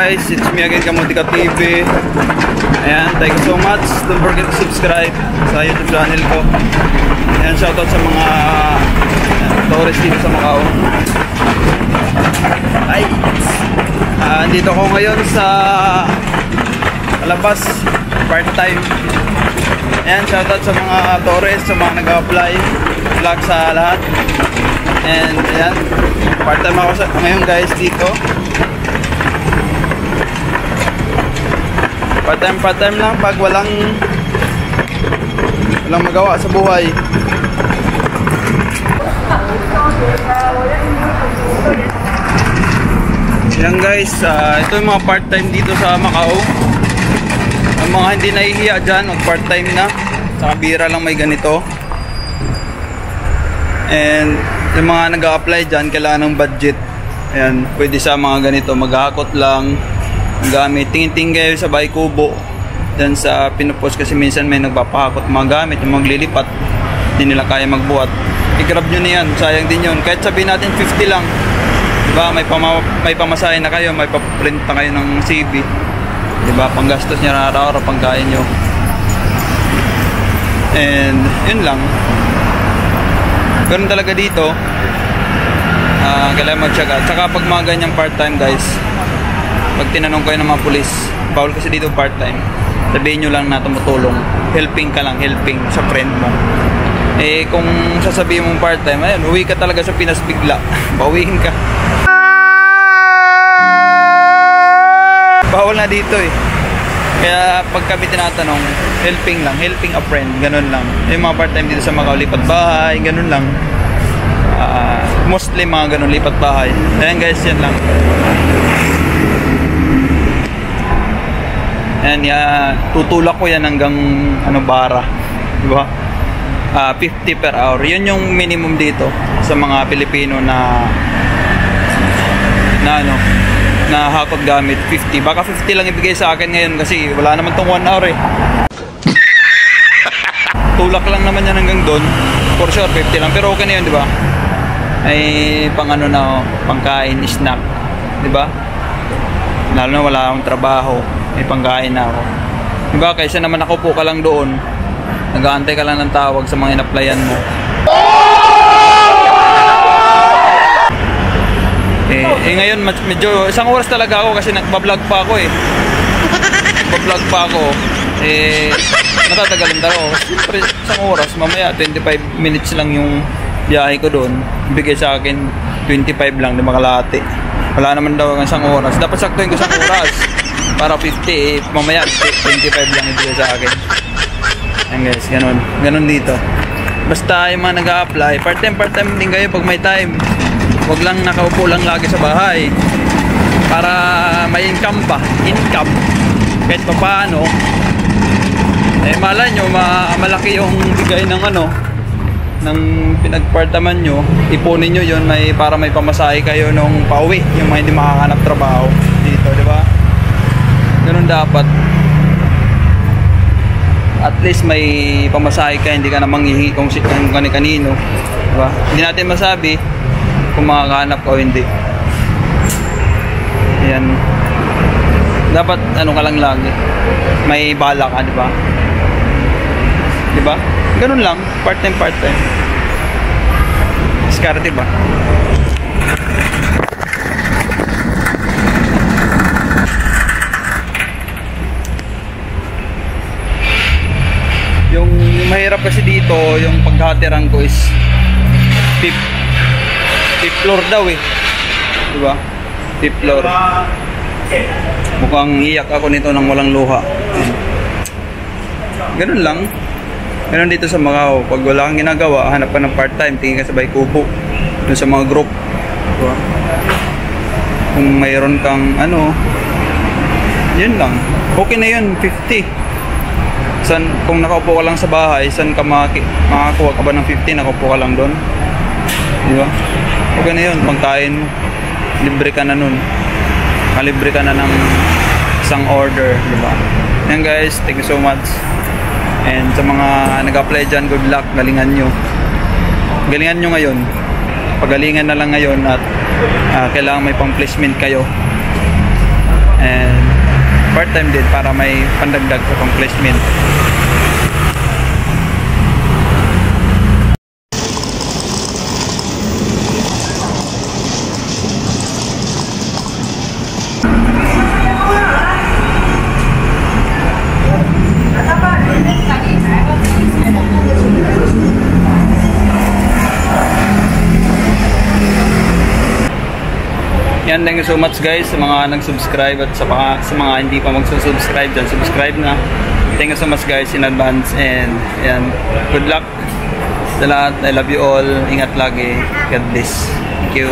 guys, it's me again, Kamutika TV. Ayan, thank you so much. Don't forget to subscribe sa YouTube channel ko. Ayan, shoutout sa mga tourist dito sa Macau. Ay, andito ko ngayon sa Alabas, part-time. Ayan, shoutout sa mga tourist, sa mga nag-apply, vlog sa lahat. And ayan, part-time ako ngayon guys dito. Part-time lang pag walang magawa sa buhay. Yan guys, ito yung mga part-time dito sa Macau. Ang mga hindi nahihiya dyan, mag part-time na. Sa bira lang may ganito. And yung mga nag-a-apply dyan, kailangan ng budget. Ayan, pwede sa mga ganito, maghakot lang gamit, tingin-tingin kayo sa bahay kubo dyan sa pinupost, kasi minsan may nagpapahakot mga gamit, yung maglilipat, hindi nila kaya magbuhat. I-grab nyo na yan, sayang din yun. Kahit sabihin natin 50 lang, diba, may pamasahin na kayo, may paprint na kayo ng CV, diba, panggastos nyo na araw-araw, pangkain nyo. And yun lang, ganun talaga dito. Kailangan magtsaga. Tsaka pag mga ganyang part-time guys, pag tinanong kayo ng mga pulis, bawal kasi dito part-time, sabihin nyo lang na tumutulong, helping ka lang, helping sa friend mo. Eh kung sasabihin mong part-time, ayun, uwi ka talaga sa Pinas bigla, pauwiin ka. Bawal na dito eh. Kaya pag kami tinatanong, helping lang, helping a friend, ganun lang. Yung mga part-time dito sa Macau, lipat bahay, ganun lang. Mostly mga ganun, lipat bahay. Ayan guys, yan lang. Ayan, tutulak ko yan hanggang bara, diba? 50 per hour. Yun yung minimum dito sa mga Pilipino na hakot gamit. 50. Baka 50 lang ibigay sa akin ngayon kasi wala naman tong 1 hour eh. Tulak lang naman yan hanggang doon. For sure 50 lang, pero okay na yun, diba? Ay pang pangkain, snack, diba? Lalo na wala akong trabaho, may pangkain na ako, diba? Kaysa naman nakaupo ka lang doon, nag-aantay ka lang ng tawag sa mga in-applyan mo. Ngayon medyo isang oras talaga ako kasi nagbablog pa ako eh. Nagbablog pa ako. Natatagalan daw ako. Siyempre isang oras, mamaya 25 minutes lang yung biyahe ko doon. Bigay sa akin 25 lang, di makalahati. Wala naman daw ang isang oras. Dapat saktuhin ko isang oras para 50 mamaya 25 lang ibigay sa akin. Ayan guys, ganun dito. Basta yung mga nag-a-apply, part-time din kayo pag may time. Huwag lang nakaupo lang lagi sa bahay para may income pa. Income kahit pa paano. Malay nyo, malaki yung bigay ng ng pinagpartaman nyo, ipunin nyo yun, para may pamasahe kayo nung pauwi, yung mga hindi makakanap trabaho dito, di ba? Ganun dapat. At least may pamasahe ka, hindi ka na manghihingi kung kani-kanino, di ba? Hindi natin masabi kung makakahanap ka o hindi. Ayan. Dapat ka lang lagi, may bala ka, di ba? Di ba? Ganun lang, part-time. Diskarte ba? Yung mahirap kasi dito, yung paghatiran ko is 5th floor daw eh. Diba? 5th floor. Mukhang iyak ako nito nang walang luha. Ganun lang. Ganun dito sa Macau. Pag wala kang ginagawa, hanap ka ng part-time, tingin ka sa bahay kubo. Dun sa mga group. Diba? Kung mayroon kang yun lang. Okay na yun, 50. Kung nakaupo ka lang sa bahay, saan ka makakuha ka ba ng 50? Nakaupo ka lang doon. Diba? Okay na yun, pangkain mo. Libre ka na nun. Kalibre ka na ng isang order, diba? Yan guys, thank you so much. And sa mga nag-apply dyan, good luck, galingan nyo. Galingan nyo ngayon. Pagalingan na lang ngayon at kailangan may pang-placement kayo. and part-time din para may pandagdag sa pang placement. Yan, thank you so much guys sa mga nag-subscribe at sa mga hindi pa mag-subscribe dyan, subscribe na. Thank you so much guys in advance, and yan, good luck sa lahat. I love you all. Ingat lagi. God bless. Thank you.